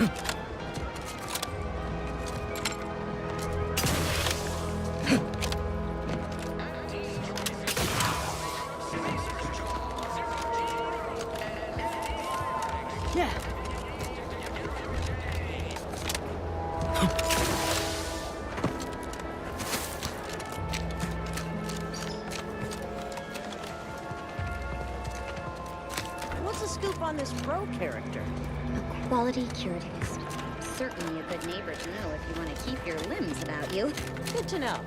Yeah. What's the scoop on this Pro character? A quality curativist. Certainly a good neighbor to know if you want to keep your limbs about you. Good to know.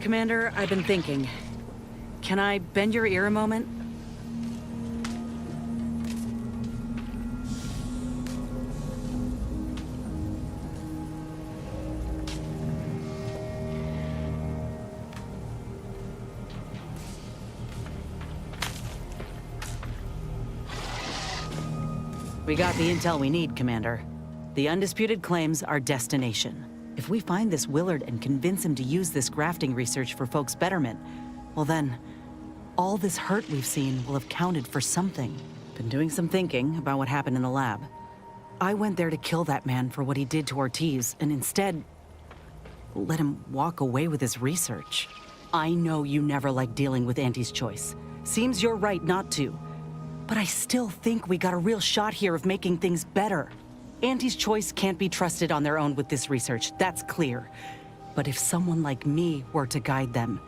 Commander, I've been thinking. Can I bend your ear a moment? We got the intel we need, Commander. The Undisputed claims our destination. If we find this Willard and convince him to use this grafting research for folks' betterment, well then, all this hurt we've seen will have counted for something. Been doing some thinking about what happened in the lab. I went there to kill that man for what he did to Ortiz, and instead, let him walk away with his research. I know you never liked dealing with Auntie's choice. Seems you're right not to. But I still think we got a real shot here of making things better. Auntie's choice can't be trusted on their own with this research, that's clear. But if someone like me were to guide them,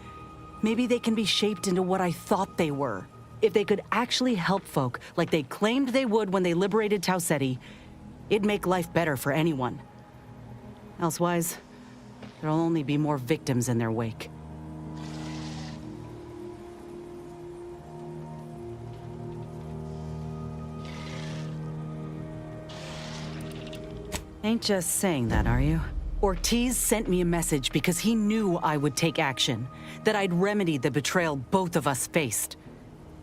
maybe they can be shaped into what I thought they were. If they could actually help folk like they claimed they would when they liberated Tau Ceti, it'd make life better for anyone. Elsewise, there'll only be more victims in their wake. Ain't just saying that, are you? Ortiz sent me a message because he knew I would take action, that I'd remedy the betrayal both of us faced.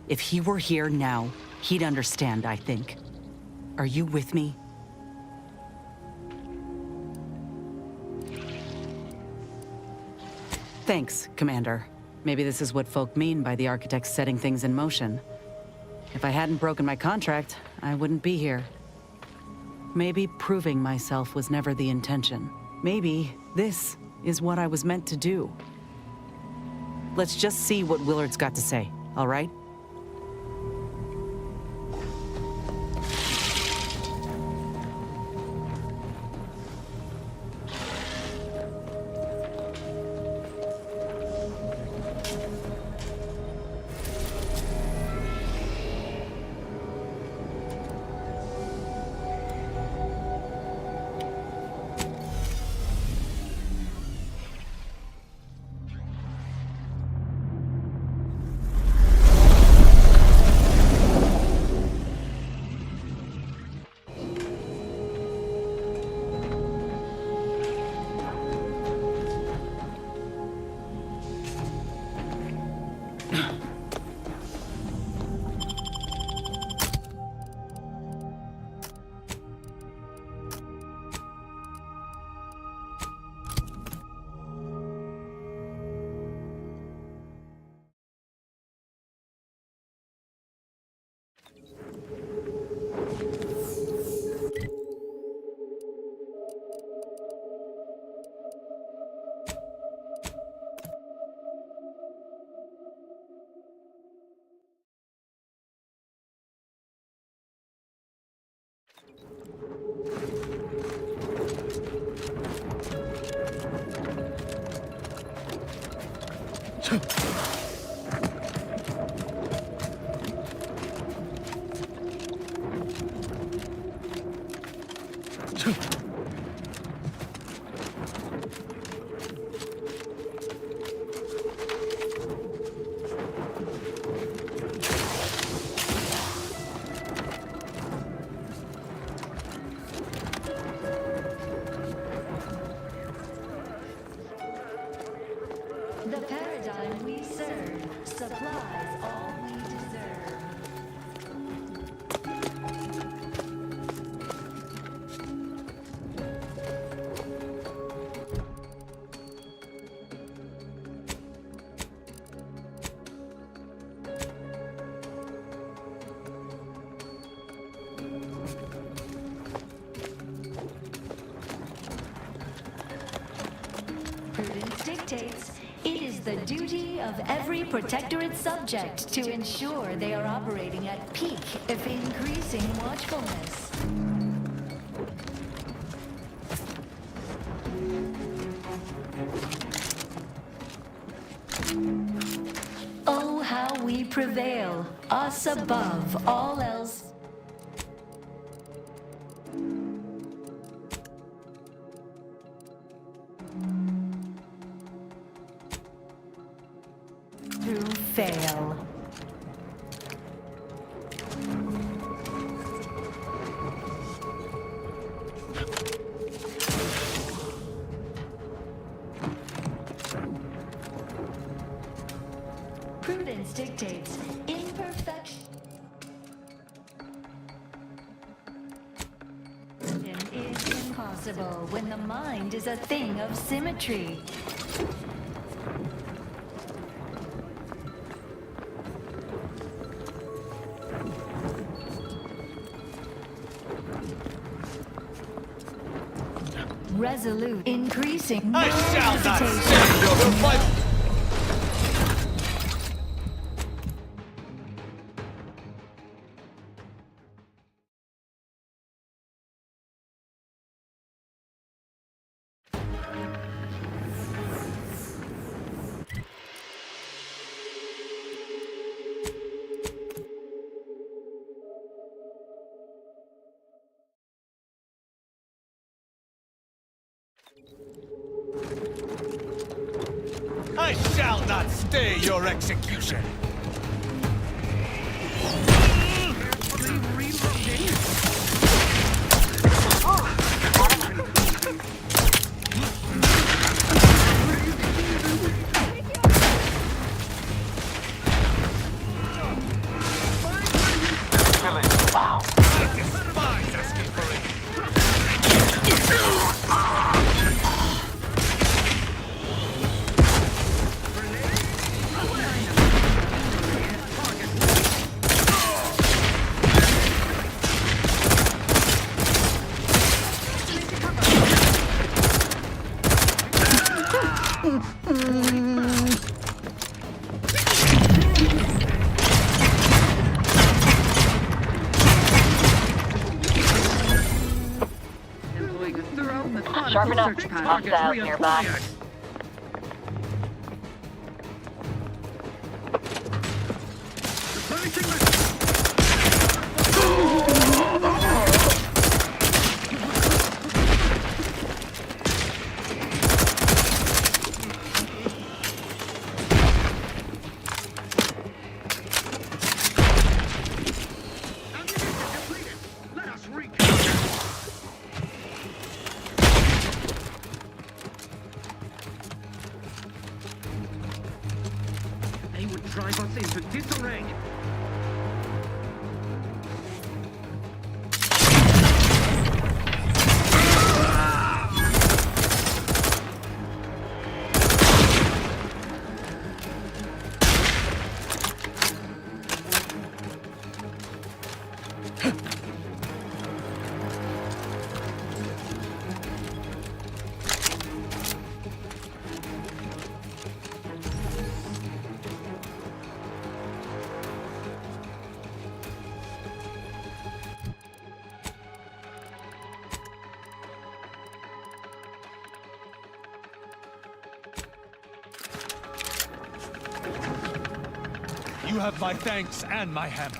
If he were here now, he'd understand, I think. Are you with me? Thanks, Commander. Maybe this is what folk mean by the architects setting things in motion. If I hadn't broken my contract, I wouldn't be here. Maybe proving myself was never the intention. Maybe this is what I was meant to do. Let's just see what Willard's got to say, all right? The paradigm we serve supplies all we deserve. Prudence dictates it is the duty of every protectorate subject to ensure they are operating at peak, if increasing watchfulness. Oh, how we prevail, us above all else. To fail. Prudence dictates imperfection is impossible when the mind is a thing of symmetry. Resolute, increasing. I shall not hesitation. stand your fight. I shall not stay your execution. Wow. I despise asking for it. Employing a thorough, methodical Sharp enough. search pattern. Hostiles nearby. Replenishing my... Ammunition depleted. Let us recapture. They would drive us into disarray. You have my thanks and my hammer.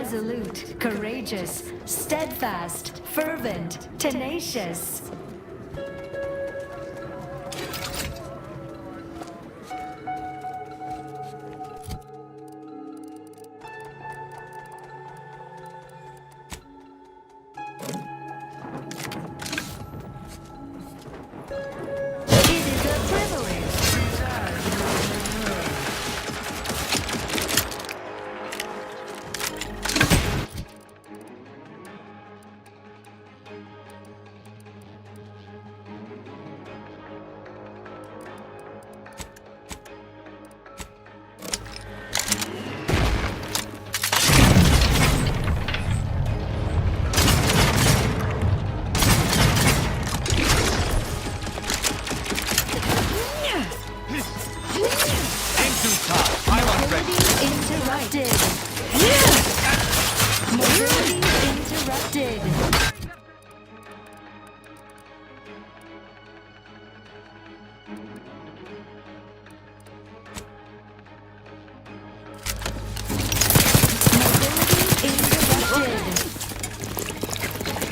resolute, courageous, steadfast, fervent, tenacious. It is a privilege to serve. In due time. Pylon ready. Mobility interrupted. Mobility interrupted.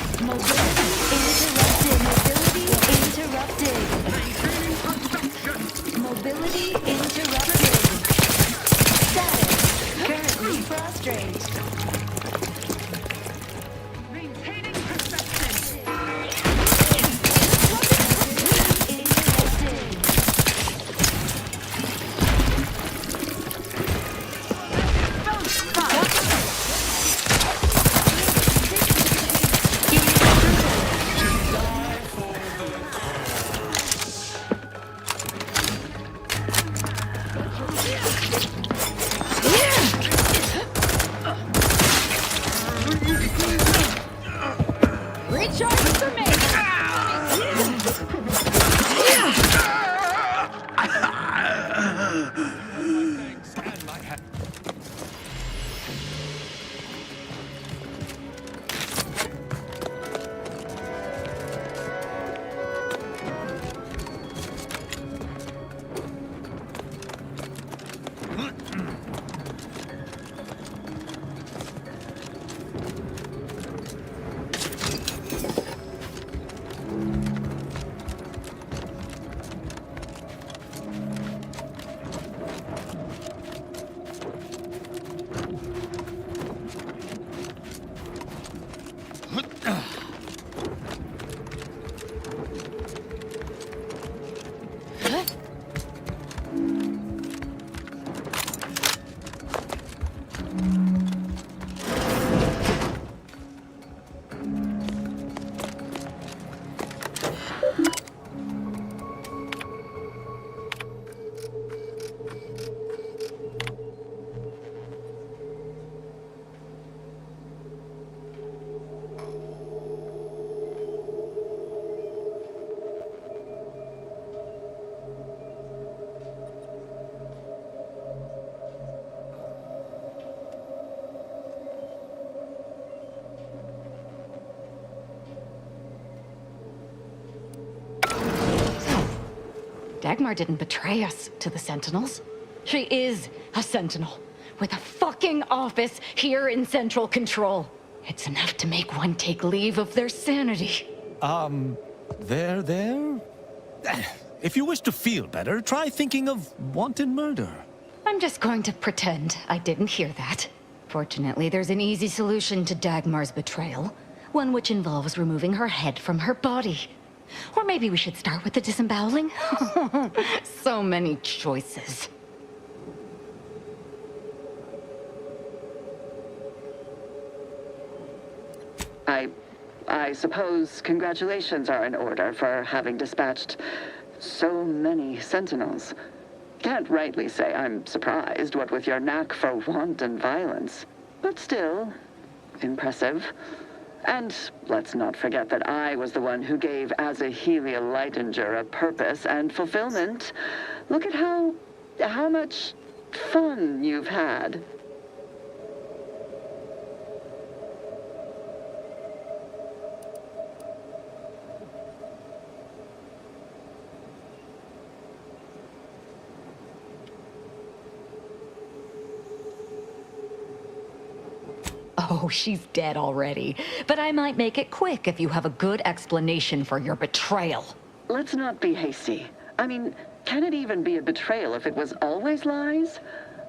Mobility interrupted. Mobility interrupted. Mobility interrupted. Status currently prostrate. Maintaining perception. Interrupted. Thanks and my hat. Dagmar didn't betray us to the Sentinels. She is a Sentinel, with a fucking office here in Central Control. It's enough to make one take leave of their sanity. There? If you wish to feel better, try thinking of wanted murder. I'm just going to pretend I didn't hear that. Fortunately, there's an easy solution to Dagmar's betrayal. One which involves removing her head from her body. Or maybe we should start with the disemboweling? So many choices. I suppose congratulations are in order for having dispatched so many Sentinels. Can't rightly say I'm surprised, what with your knack for wanton violence. But still, impressive. And let's not forget that I was the one who gave Azahelia Leitinger a purpose and fulfillment. Look at how much fun you've had. she's dead already. But I might make it quick if you have a good explanation for your betrayal. Let's not be hasty. I mean, can it even be a betrayal if it was always lies?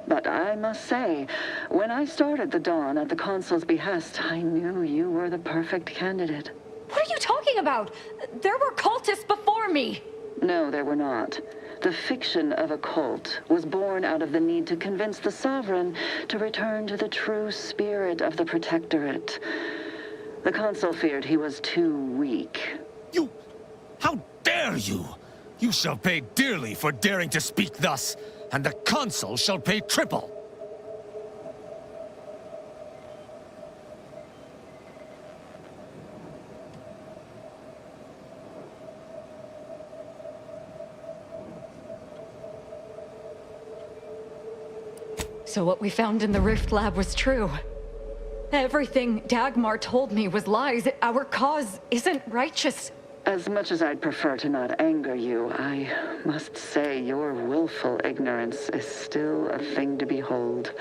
But I must say, when I started the Dawn at the Consul's behest, I knew you were the perfect candidate. What are you talking about? There were cultists before me. No, there were not. The fiction of a cult was born out of the need to convince the Sovereign to return to the true spirit of the Protectorate. The Consul feared he was too weak. You... How dare you? You shall pay dearly for daring to speak thus, and the Consul shall pay triple. So what we found in the Rift Lab was true. Everything Dagmar told me was lies. Our cause isn't righteous. As much as I'd prefer to not anger you, I must say your willful ignorance is still a thing to behold.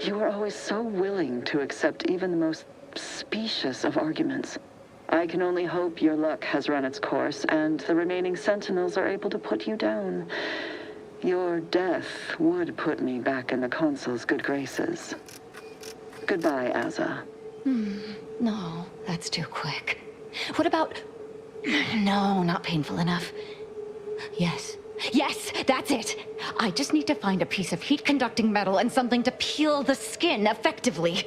You are always so willing to accept even the most specious of arguments. I can only hope your luck has run its course, and the remaining Sentinels are able to put you down. Your death would put me back in the Consul's good graces. Goodbye, Azza. No, that's too quick. What about... No, not painful enough. Yes, that's it. I just need to find a piece of heat-conducting metal and something to peel the skin effectively.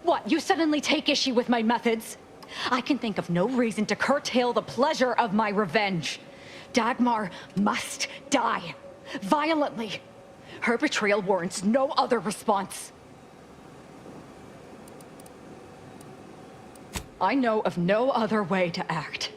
What, you suddenly take issue with my methods? I can think of no reason to curtail the pleasure of my revenge. Dagmar must die. Violently. Her betrayal warrants no other response. I know of no other way to act.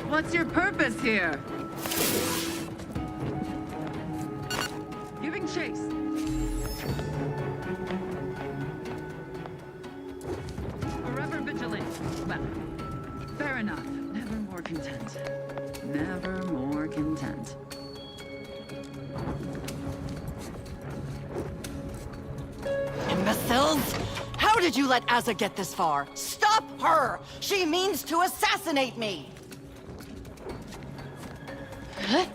What's your purpose here? Giving chase. Forever vigilant. Well, fair enough. Never more content. Never more content. Imbeciles! How did you let Azza get this far? Stop her! She means to assassinate me! Huh?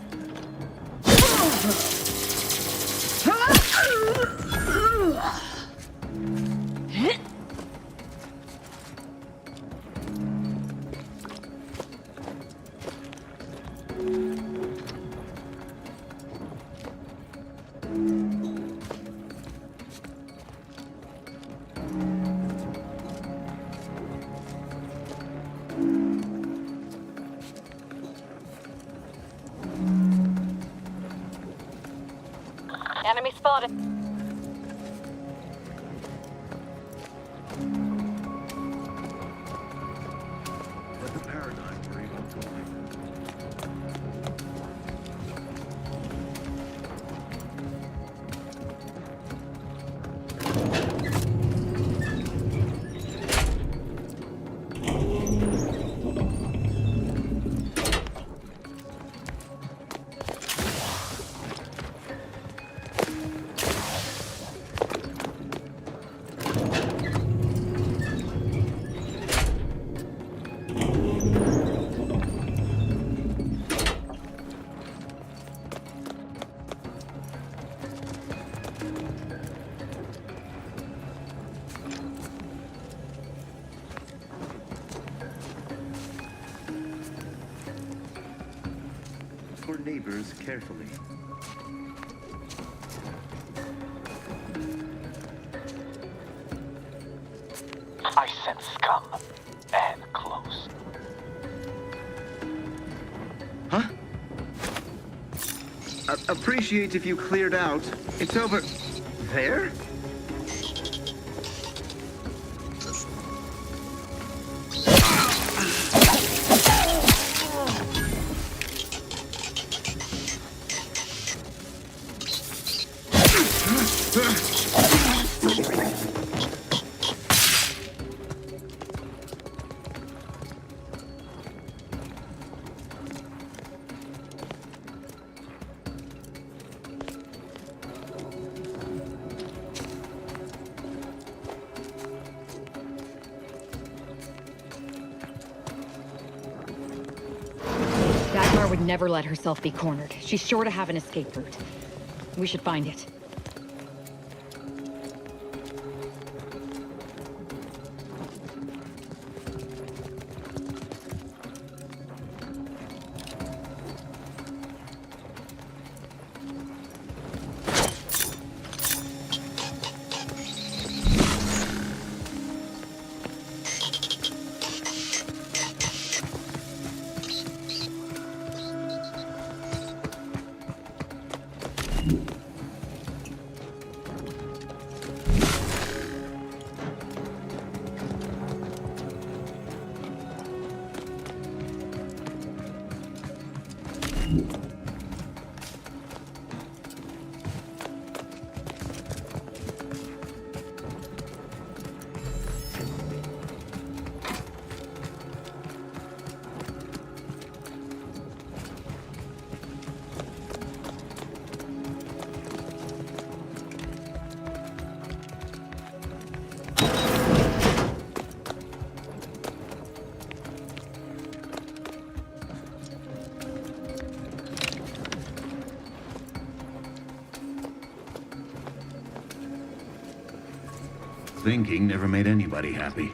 Enemy spotted. neighbors carefully. I sense scum. And close. Huh? Appreciate if you cleared out. It's over... there? Dagmar would never let herself be cornered. She's sure to have an escape route. We should find it. Thinking never made anybody happy.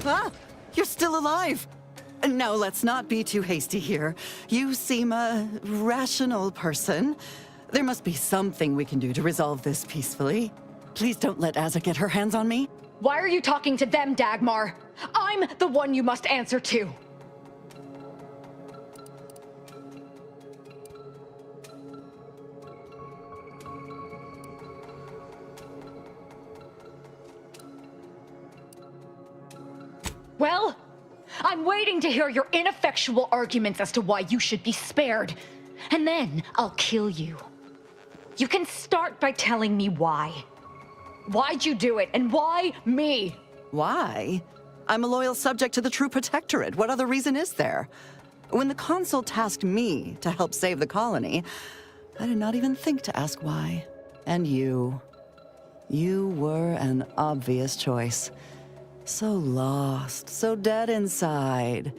Ah! You're still alive! No, let's not be too hasty here. You seem a rational person. There must be something we can do to resolve this peacefully. Please don't let Asa get her hands on me. Why are you talking to them, Dagmar? I'm the one you must answer to. Well, I'm waiting to hear your ineffectual arguments as to why you should be spared. And then I'll kill you. You can start by telling me why. Why'd you do it, and why me? Why? I'm a loyal subject to the True Protectorate. What other reason is there? When the Consul tasked me to help save the colony, I did not even think to ask why. And you were an obvious choice. So lost, so dead inside.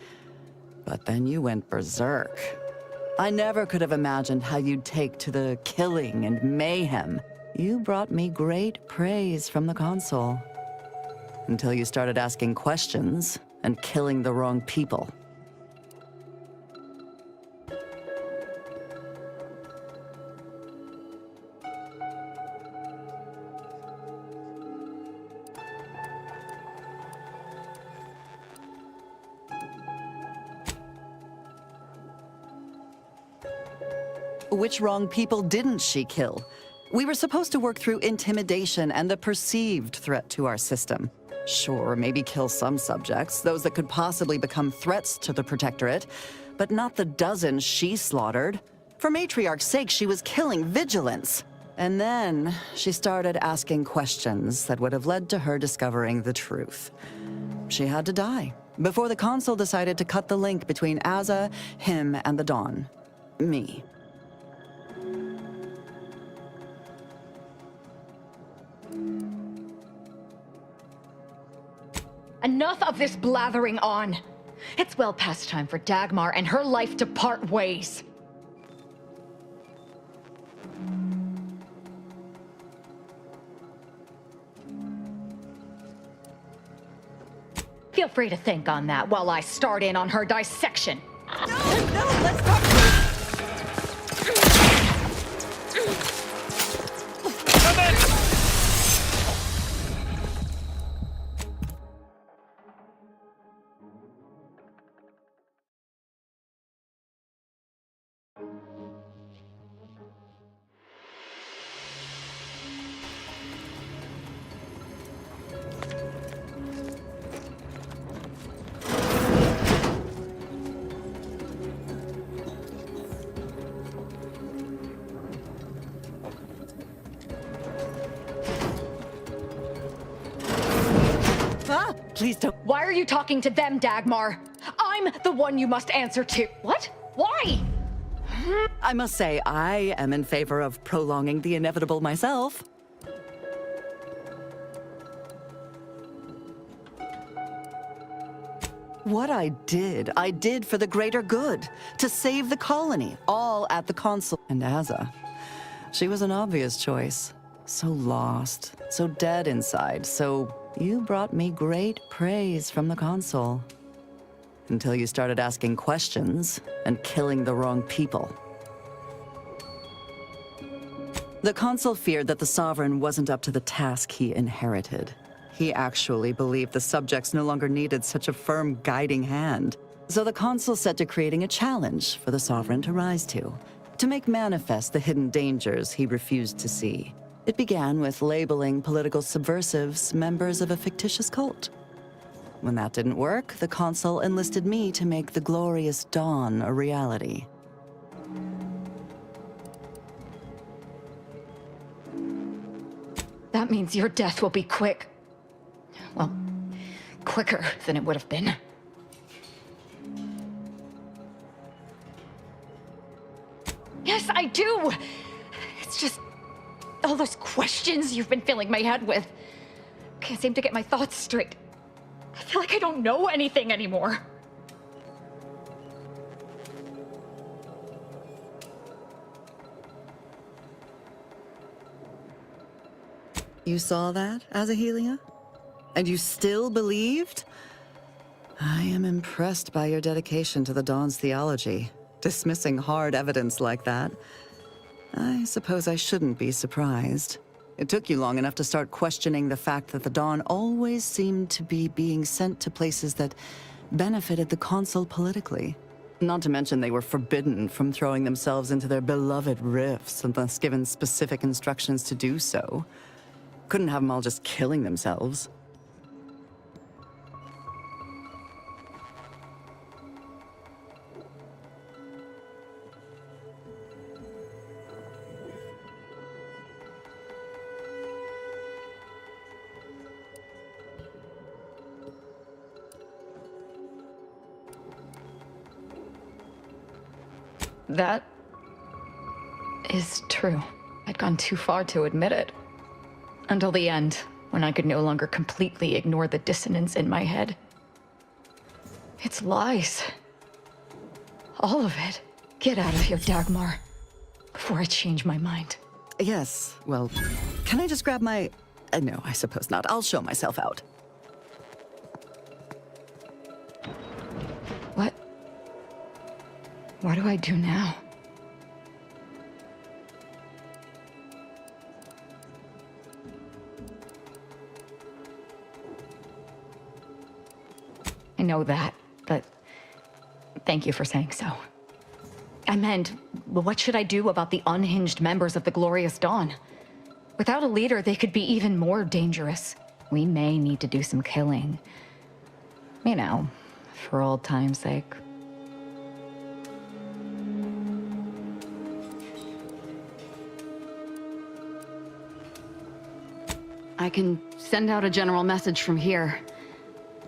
But then you went berserk. I never could have imagined how you'd take to the killing and mayhem. You brought me great praise from the Consul. Until you started asking questions and killing the wrong people. Which wrong people didn't she kill? We were supposed to work through intimidation and the perceived threat to our system. Sure, maybe kill some subjects, those that could possibly become threats to the Protectorate, but not the dozens she slaughtered. For Matriarch's sake, she was killing vigilance. And then she started asking questions that would have led to her discovering the truth. She had to die before the Consul decided to cut the link between Aza, him, and the Dawn. Me. Enough of this blathering on. It's well past time for Dagmar and her life to part ways. Feel free to think on that while I start in on her dissection. No, let's talk. Please don't. Why are you talking to them, Dagmar? I'm the one you must answer to. What? Why? I must say, I am in favor of prolonging the inevitable myself. What I did for the greater good, to save the colony, all at the Consul. And Aza, she was an obvious choice. So lost, so dead inside, so you brought me great praise from the Consul. Until you started asking questions and killing the wrong people. The Consul feared that the Sovereign wasn't up to the task he inherited. He actually believed the subjects no longer needed such a firm guiding hand. So the Consul set to creating a challenge for the Sovereign to rise to make manifest the hidden dangers he refused to see. It began with labeling political subversives members of a fictitious cult. When that didn't work, the Consul enlisted me to make the glorious dawn a reality. That means your death will be quick. Well, quicker than it would have been. Yes, I do! It's just all those questions you've been filling my head with. Can't seem to get my thoughts straight. I feel like I don't know anything anymore. You saw that, Azahelia? And you still believed? I am impressed by your dedication to the Dawn's theology. Dismissing hard evidence like that. I suppose I shouldn't be surprised. It took you long enough to start questioning the fact that the Dawn always seemed to be being sent to places that benefited the Consul politically. Not to mention they were forbidden from throwing themselves into their beloved rifts unless given specific instructions to do so. Couldn't have them all just killing themselves. That is true. I'd gone too far to admit it. Until the end, when I could no longer completely ignore the dissonance in my head. It's lies. All of it. Get out of here, Dagmar, before I change my mind. Yes, well, can I just grab my... no, I suppose not. I'll show myself out. What do I do now? I know that, but thank you for saying so. I meant, what should I do about the unhinged members of the Glorious Dawn? Without a leader, they could be even more dangerous. We may need to do some killing. You know, for old time's sake. I can send out a general message from here.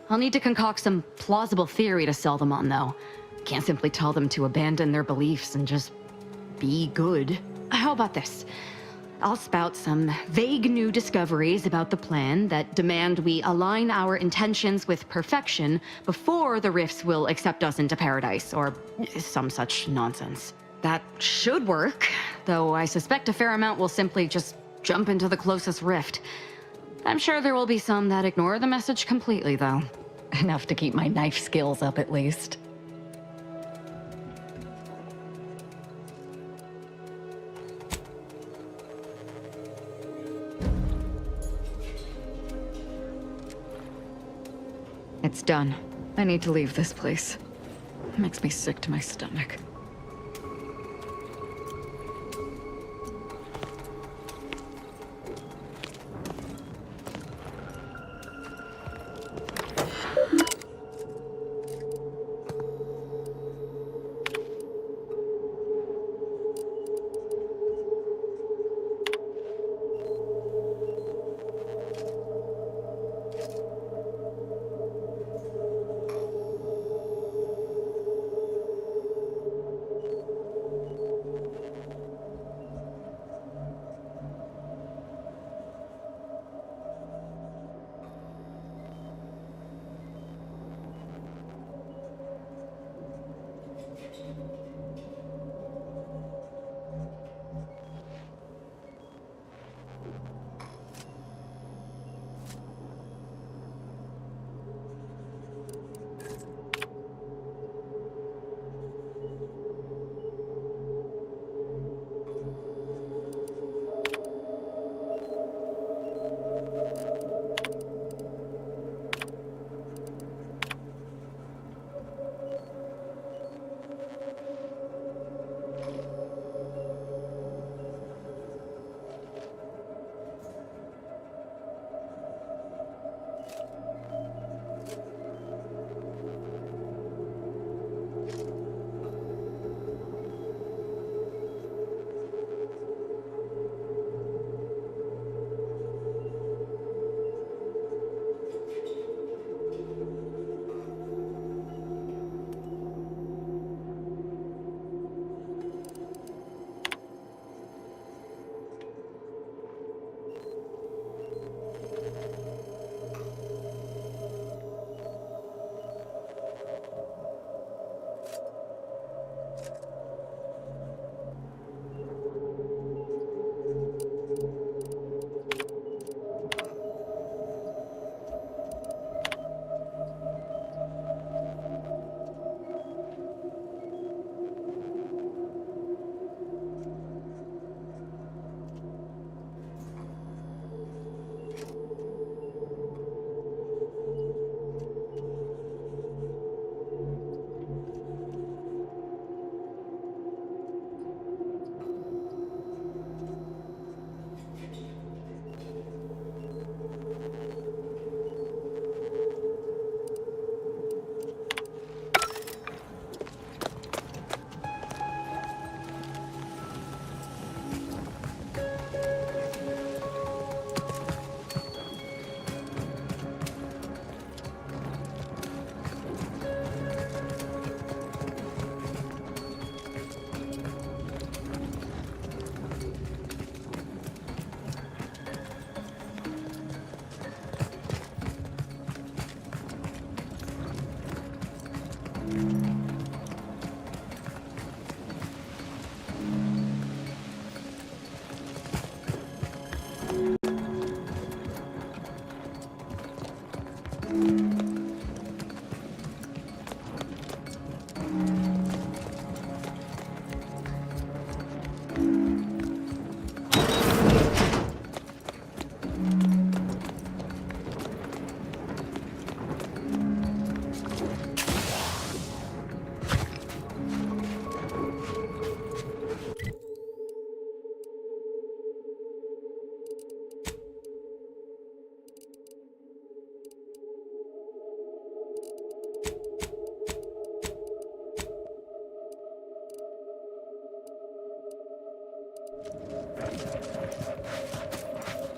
I'll need to concoct some plausible theory to sell them on, though. Can't simply tell them to abandon their beliefs and just be good. How about this? I'll spout some vague new discoveries about the plan that demand we align our intentions with perfection before the Rifts will accept us into paradise, or some such nonsense. That should work, though I suspect a fair amount will simply just jump into the closest rift. I'm sure there will be some that ignore the message completely, though. Enough to keep my knife skills up, at least. It's done. I need to leave this place. It makes me sick to my stomach.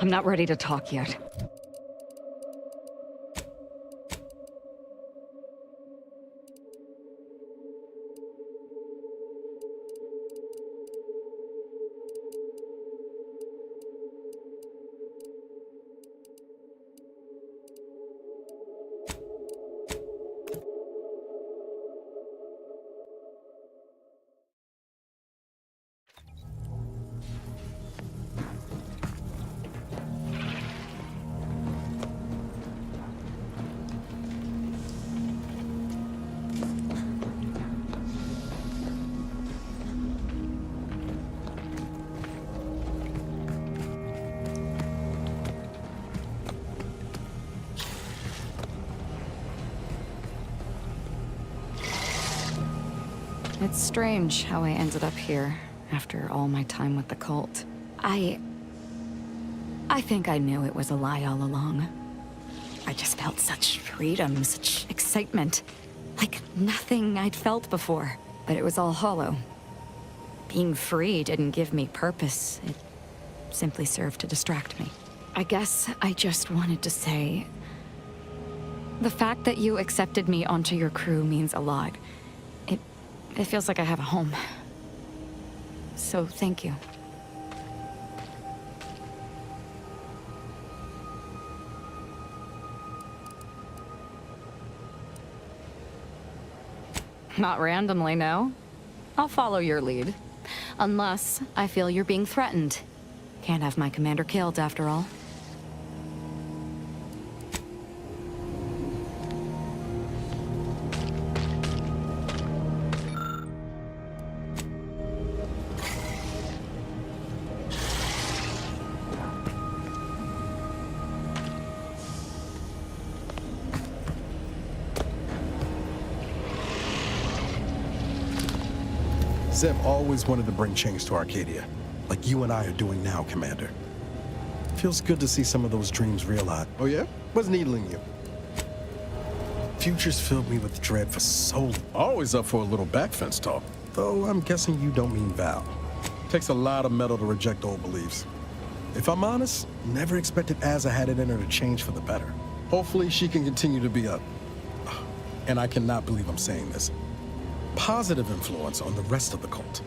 I'm not ready to talk yet. It's strange how I ended up here after all my time with the cult. I think I knew it was a lie all along. I just felt such freedom, such excitement. Like nothing I'd felt before. But it was all hollow. Being free didn't give me purpose. It simply served to distract me. I guess I just wanted to say... the fact that you accepted me onto your crew means a lot. It feels like I have a home. So, thank you. Not randomly, no. I'll follow your lead. Unless I feel you're being threatened. Can't have my commander killed, after all. Zeb always wanted to bring change to Arcadia, like you and I are doing now, Commander. Feels good to see some of those dreams realized. Oh yeah? What's needling you? Future's filled me with dread for so long. Always up for a little backfence talk, though I'm guessing you don't mean Val. Takes a lot of metal to reject old beliefs. If I'm honest, never expected Azza had it in her to change for the better. Hopefully she can continue to be a... and I cannot believe I'm saying this, positive influence on the rest of the cult.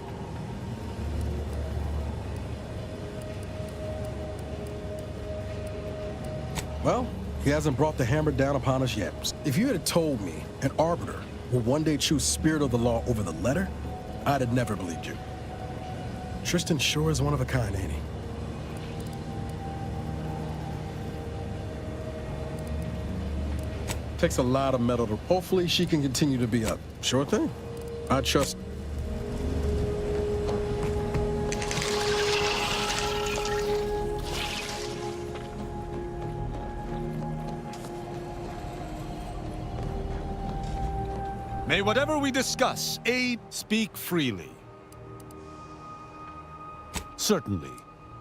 Well, he hasn't brought the hammer down upon us yet. If you had told me an Arbiter will one day choose spirit of the law over the letter, I'd have never believed you. Tristan sure is one of a kind, ain't he? Takes a lot of metal to... hopefully she can continue to be up. Sure thing. I trust... May whatever we discuss aid, speak freely. Certainly.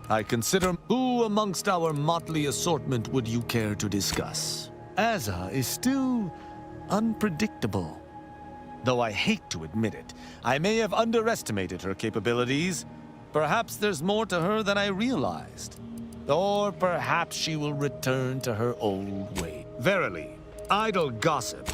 I consider who amongst our motley assortment would you care to discuss? Azza is still unpredictable. Though I hate to admit it, I may have underestimated her capabilities. Perhaps there's more to her than I realized. Or perhaps she will return to her old way. Verily, idle gossip...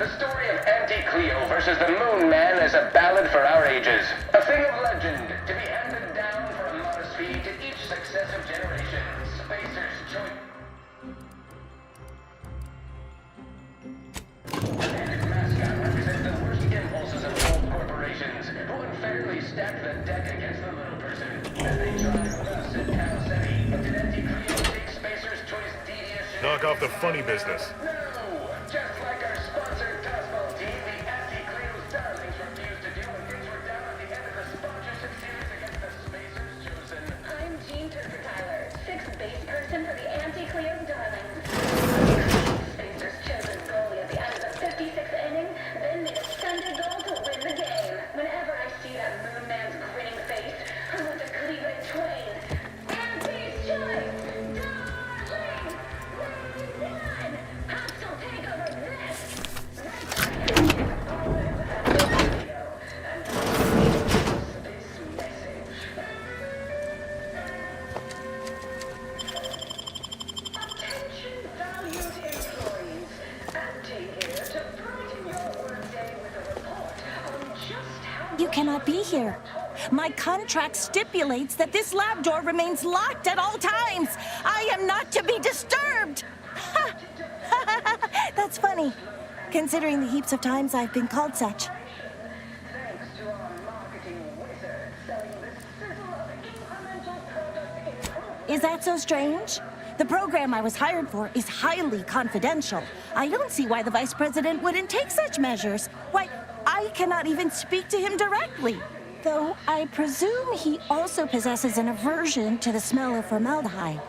The story of Auntie Cleo versus the Moon Man is a ballad for our ages. A thing of legend, to be handed down for a modest fee to each successive generation. Spacer's choice. The bandit mascot represents the worst impulses of old corporations, who unfairly stack the deck against the little person. As they drive us at Cal City, but did Auntie Cleo take Spacer's choice devious? Knock off the funny business. Just like our sponsored Tossball team, the Anti-Cleo's darlings refused to do when things were down at the end of the sponsorship series against the Spacers chosen. I'm Jean Turker Tyler, sixth base person for the Anti-Cleo's darlings. Spacers chosen goalie at the end of the 56th inning, then made a Sunday goal to win the game. Whenever I see that Moon Man's grinning face, I want to cleave it in twain. Anti's choice! Darling! Run! Hostile takeover this! Attention valued employees. Anti here to brighten your workday with a report on just how You cannot be here. My contract stipulates that this lab door remains locked at all times. I am not to be disturbed. Ha! That's funny, considering the heaps of times I've been called such. thanks to our marketing wizard selling the sizzle of incremental product improvement. Is that so strange? The program I was hired for is highly confidential. I don't see why the vice president wouldn't take such measures. Why, I cannot even speak to him directly. Though I presume he also possesses an aversion to the smell of formaldehyde.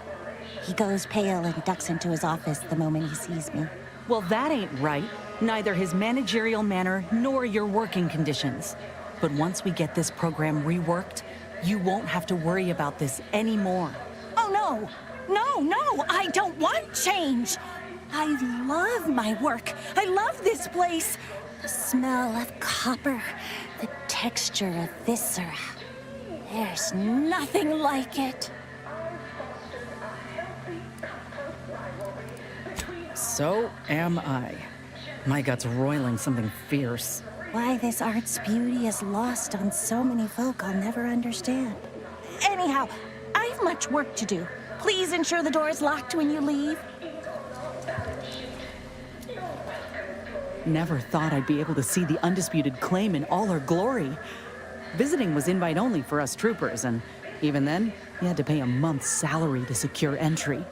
He goes pale and ducks into his office the moment he sees me. Well, that ain't right. Neither his managerial manner nor your working conditions. But once we get this program reworked, you won't have to worry about this anymore. Oh, no! No, I don't want change! I love my work. I love this place. The smell of copper, the texture of viscera. There's nothing like it. So am I. My gut's roiling something fierce. Why this art's beauty is lost on so many folk I'll never understand. Anyhow, I've much work to do. Please ensure the door is locked when you leave. Never thought I'd be able to see the undisputed claim in all her glory. Visiting was invite only for us troopers, and even then, you had to pay a month's salary to secure entry.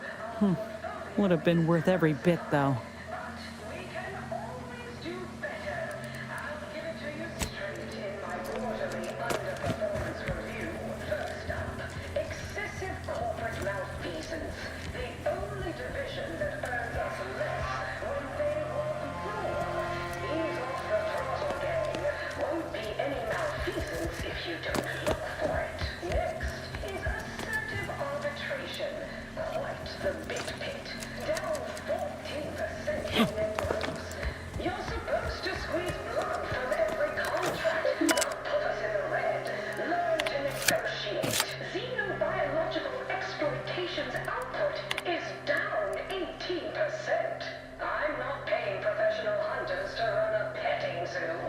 Would have been worth every bit, though. Excessive corporate malfeasance. The only division that earns us less when they walk the floor. Ease off the throttle, gang. Won't be any malfeasance if you don't look for it. Next is assertive arbitration. Quite the bit pit. Down 14% in net gross. You're supposed to squeeze blood from every contract, not put us in the red. Learn to negotiate. Xenobiological exploitation's output is down 18%. I'm not paying professional hunters to run a petting zoo.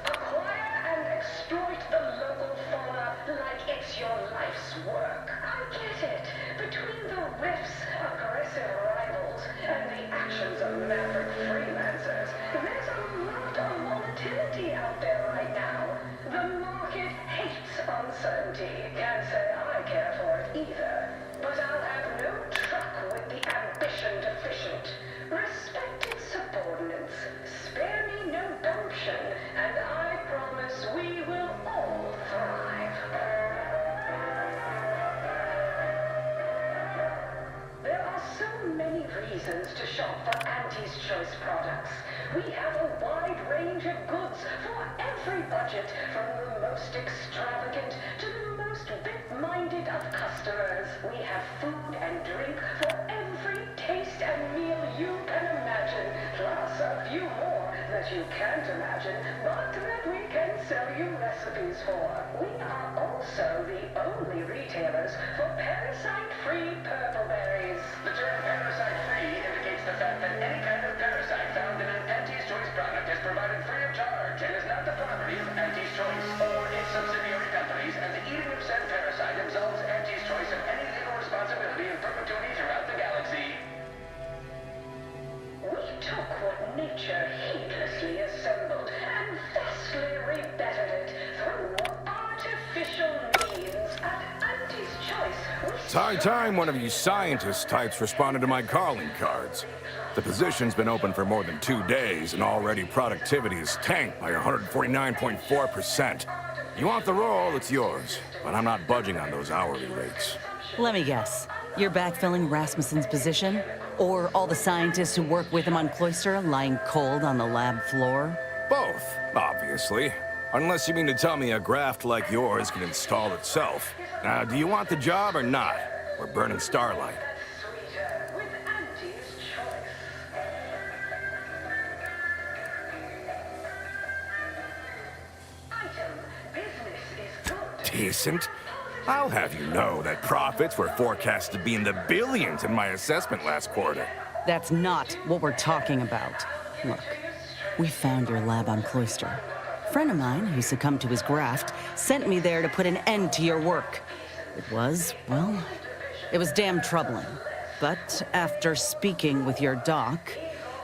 Acquire and exploit the local fauna like it's your life's work. I get it. Between the rifts, aggressive rivals, and the actions of maverick freelancers, there's a lot of volatility out there right now. The market hates uncertainty. Can't say I care for it either. But I'll have no truck with the ambition deficient. Respected subordinates, spare me no gumption, and I promise we will all thrive. There are so many reasons to shop for Auntie's Choice products. We have a wide range of goods for every budget, from the most extravagant to the most bit-minded of customers. We have food and drink for every taste and meal you can imagine, plus a few more that you can't imagine, but that we can sell you recipes for. We are also the only retailers for parasite-free purple berries. The term parasite-free indicates the fact that any kind of parasite found in an Auntie's Choice product is property of Auntie's Choice or its subsidiary companies, and the eating of said parasite absolves Auntie's Choice of any legal responsibility in perpetuity throughout the galaxy. We took what nature heedlessly assembled and vastly rebettered it through artificial means. At Auntie's Choice, It's high time one of you scientist types responded to my calling cards. The position's been open for more than 2 days, and already productivity is tanked by 149.4%. You want the role, it's yours, but I'm not budging on those hourly rates. Let me guess. You're backfilling Rasmussen's position? Or all the scientists who work with him on Cloister lying cold on the lab floor? Both, obviously. Unless you mean to tell me a graft like yours can install itself. Now, do you want the job or not? We're burning starlight. with Auntie's Choice. Item, business is good. Decent? I'll have you know that profits were forecast to be in the billions in my assessment last quarter. That's not what we're talking about. Look, we found your lab on Cloister. A friend of mine who succumbed to his graft sent me there to put an end to your work. It was, well, it was damn troubling. But after speaking with your doc,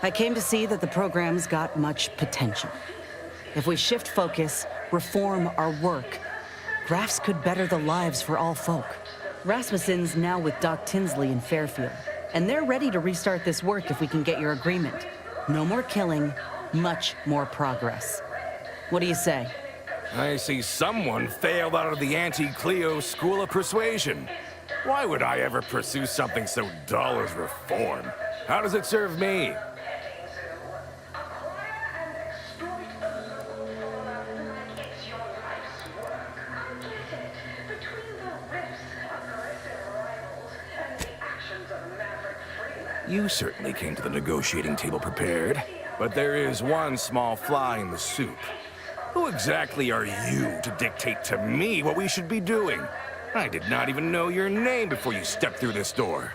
I came to see that the program's got much potential. If we shift focus, reform our work, grafts could better the lives for all folk. Rasmussen's now with Doc Tinsley in Fairfield, and they're ready to restart this work if we can get your agreement. No more killing, much more progress. What do you say? I see someone failed out of the anti-Cleo School of Persuasion. Why would I ever pursue something so dull as reform? How does it serve me? You certainly came to the negotiating table prepared, but there is one small fly in the soup. Who exactly are you to dictate to me what we should be doing? I did not even know your name before you stepped through this door.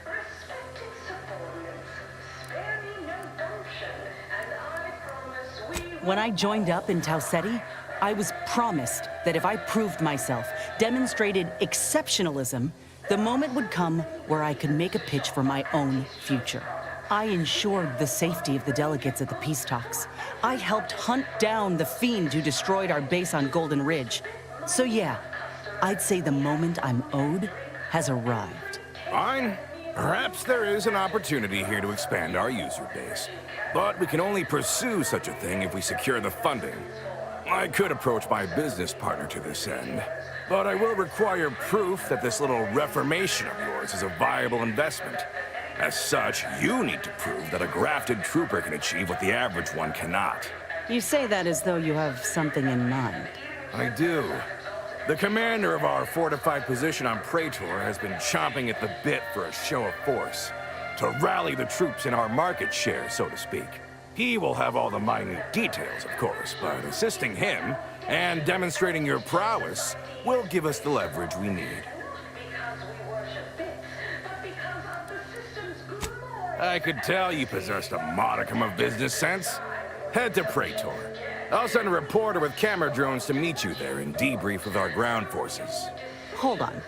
When I joined up in Tau Ceti, I was promised that if I proved myself, demonstrated exceptionalism, the moment would come where I could make a pitch for my own future. I ensured the safety of the delegates at the peace talks. I helped hunt down the fiend who destroyed our base on Golden Ridge. So yeah, I'd say the moment I'm owed has arrived. Fine. Perhaps there is an opportunity here to expand our user base. But we can only pursue such a thing if we secure the funding. I could approach my business partner to this end, but I will require proof that this little reformation of yours is a viable investment. As such, you need to prove that a grafted trooper can achieve what the average one cannot. You say that as though you have something in mind. I do. The commander of our fortified position on Praetor has been chomping at the bit for a show of force. To rally the troops in our market share, so to speak. He will have all the minute details, of course, but assisting him and demonstrating your prowess will give us the leverage we need. I could tell you possessed a modicum of business sense. Head to Praetor. I'll send a reporter with camera drones to meet you there and debrief with our ground forces. Hold on.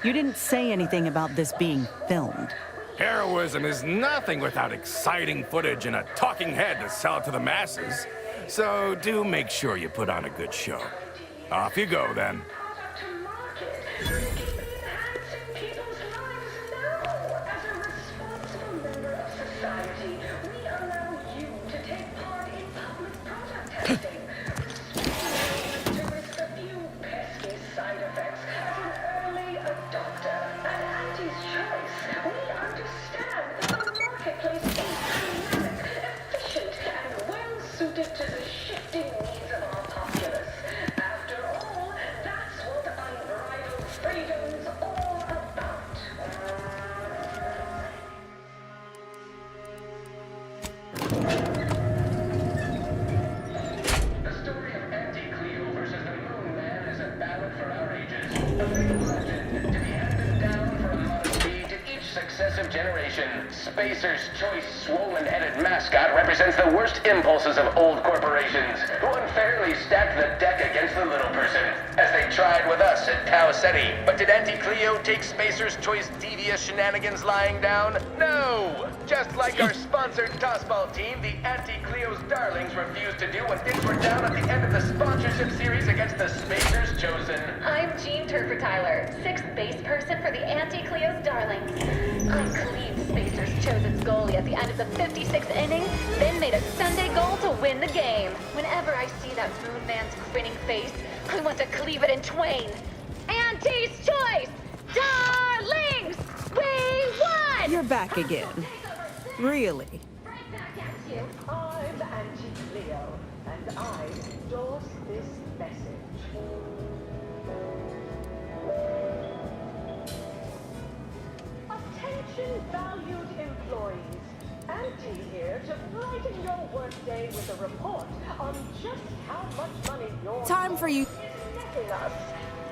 You didn't say anything about this being filmed. Heroism is nothing without exciting footage and a talking head to sell it to the masses. So do make sure you put on a good show. Off you go, then. successive generation, Spacer's Choice swollen-headed mascot represents the worst impulses of old corporations, who unfairly stacked the deck against the little person, as they tried with us at Tau Ceti. But did Auntie Cleo take Spacer's Choice devious shenanigans lying down? No! Just like our sponsored tossball team, the Auntie Cleo's Darlings refused to do what things were down at the end of the sponsorship series against the Spacer's Chosen. I'm Jean Turfer Tyler, 6th base person for the Anti-Cleo's Darlings. I cleaved Spacer's Chosen's goalie at the end of the 56th inning, then made a Sunday goal to win the game. Whenever I see that Moon Man's grinning face, I want to cleave it in twain. Auntie's Choice! Darlings! We won! You're back again. Really? Right back at you. I'm Auntie Cleo, and I endorse this message. Attention, valued employees. Auntie here to brighten your workday with a report on just how much money your Time for you. is netting us.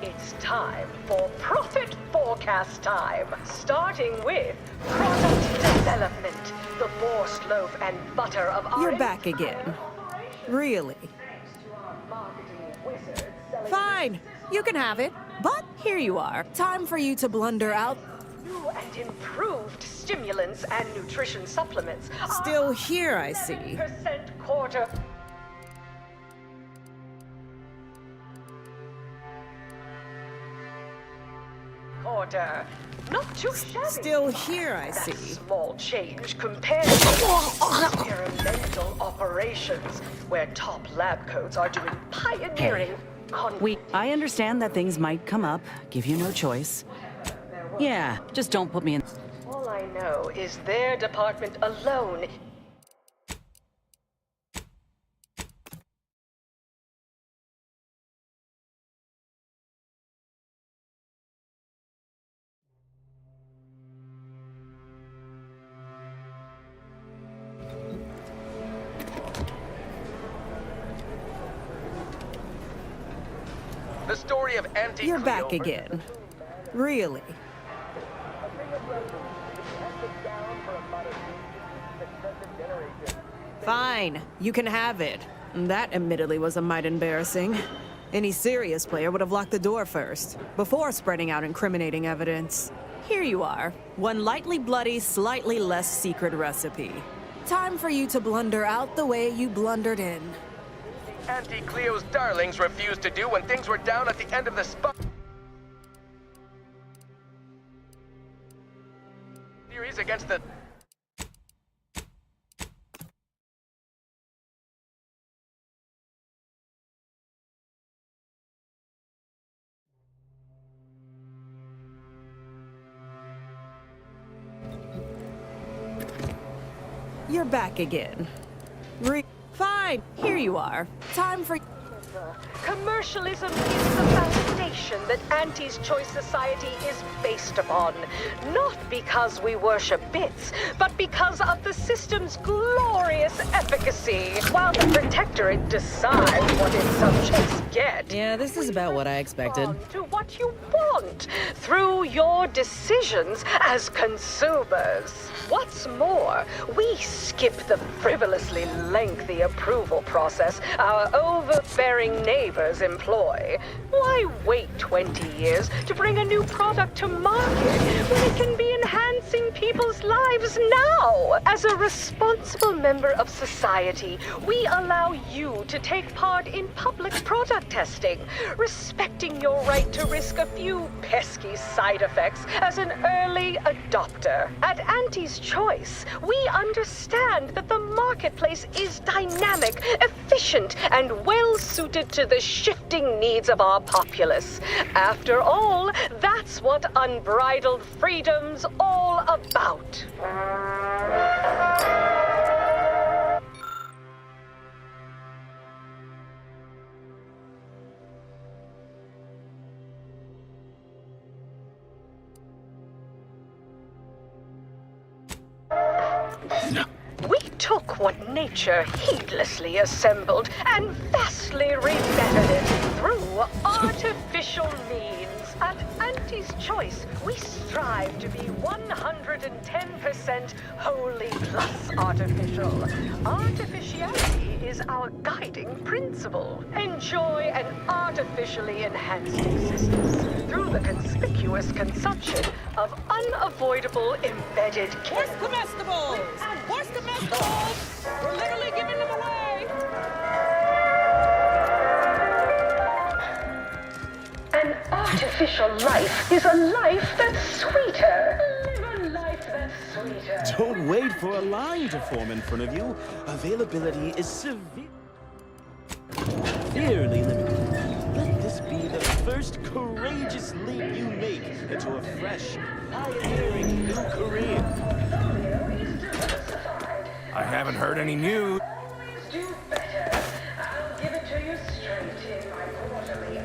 It's time for Profit Forecast Time, starting with Product Development, the Borscht loaf and butter of our You're back again. Really? Fine. You can have it. But here you are. Time for you to blunder out. New and improved stimulants and nutrition supplements. Still here, I see. 7% quarter. Order. Not too shabby. Still here, I That's see. small change compared to experimental operations, where top lab coats are doing pioneering. I understand that things might come up, give you no choice. Yeah, just don't put me in. All I know is their department alone The story of Auntie You're Cleo back again. Really? Fine. You can have it. That admittedly was a mite embarrassing. Any serious player would have locked the door first, before spreading out incriminating evidence. Here you are. One lightly bloody, slightly less secret recipe. Time for you to blunder out the way you blundered in. Auntie Cleo's Darlings refused to do when things were down at the end of the series against the... You're back again. Fine. Here you are. Time for... Commercialism is the foundation that Auntie's Choice Society is based upon. Not because we worship bits, but because of the system's glorious efficacy. While the Protectorate decides what its subjects get. Yeah, this is about what I expected. To what you want through your decisions as consumers. What's more, we skip the frivolously lengthy approval process our overbearing neighbors employ. Why wait 20 years to bring a new product to market when it can be enhancing people's lives now? As a responsible member of society, we allow you to take part in public product testing, respecting your right to risk a few pesky side effects as an early adopter. At Auntie's Choice, we understand that the marketplace is dynamic, efficient, and well-suited to the shifting needs of our populace. After all, that's what unbridled freedom's all about. We took what nature heedlessly assembled and vastly rebettered it. through artificial means. At Auntie's Choice, we strive to be 110% wholly plus artificial. Artificiality is our guiding principle. Enjoy an artificially enhanced existence through the conspicuous consumption of unavoidable embedded Where's comestibles? Where's comestibles? We're literally giving them away. An artificial life is a life that's sweeter. Live a life that's sweeter. Don't wait for a line to form in front of you. Availability is severely limited. Let this be the first courageous leap you make into a fresh, pioneering new career. I haven't heard any news. Do better. I'll give it to you straight in my quarterly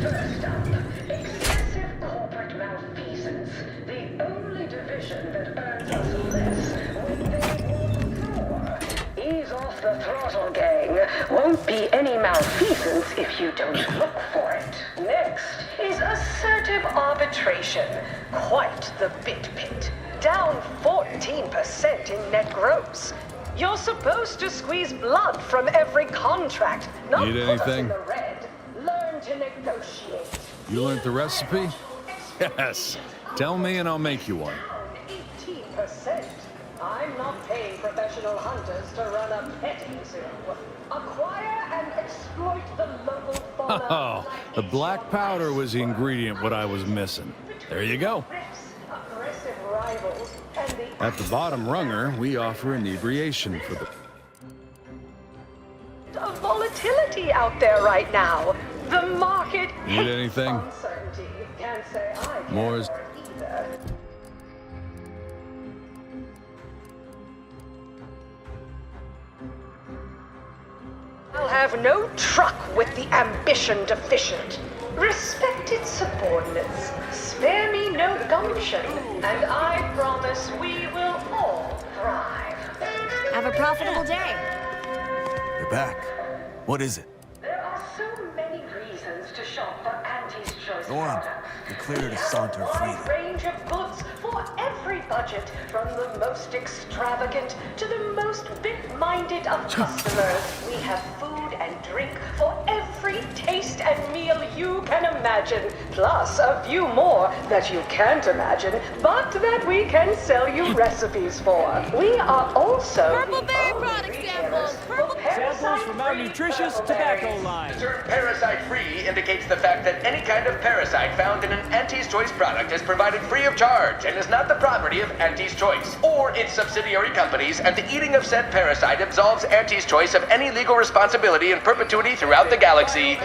First up, excessive corporate malfeasance. The only division that earns us less when they want more. Ease off the throttle, gang. Won't be any malfeasance if you don't look for it. Next is assertive arbitration. Quite the bit pit. Down 14% in net gross. You're supposed to squeeze blood from every contract, not Need put us in anything? the red. Learn to negotiate. You learned the recipe? Yes. Tell me and I'll make you one. 18%. I'm not paying professional hunters to run a petting zoo. Acquire and exploit the local fauna. Oh, the black powder was the ingredient what I was missing. There you go. Aggressive rivals and the At the bottom runger, we offer inebriation for the... of volatility out there right now. The market Need hates anything? uncertainty. Can't say I can More is... either. I'll have no truck with the ambition deficient. Respected subordinates, spare me no gumption, and I promise we will all thrive. Have a profitable day. You're back. What is it? There are so many reasons to shop for Auntie's Choice Go on. products. You're clear to saunter freely. A range of goods for every budget, from the most extravagant to the most big-minded of customers. We have food and drink for every taste and meal you can imagine, plus a few more that you can't imagine, but that we can sell you recipes for. We are also Purple berry product samples. Purple Samples from our nutritious tobacco line. The term parasite-free indicates the fact that any kind of parasite found in an Auntie's Choice product is provided free of charge and is not the property of Auntie's Choice or its subsidiary companies, and the eating of said parasite absolves Auntie's Choice of any legal responsibility in perpetuity throughout the galaxy.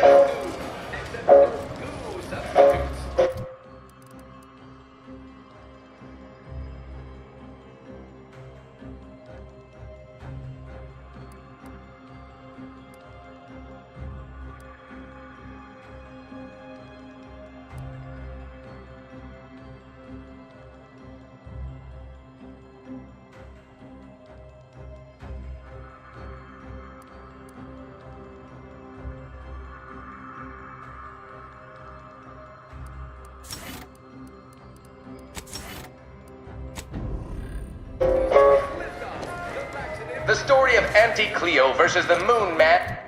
The story of Auntie Cleo versus the Moon Man.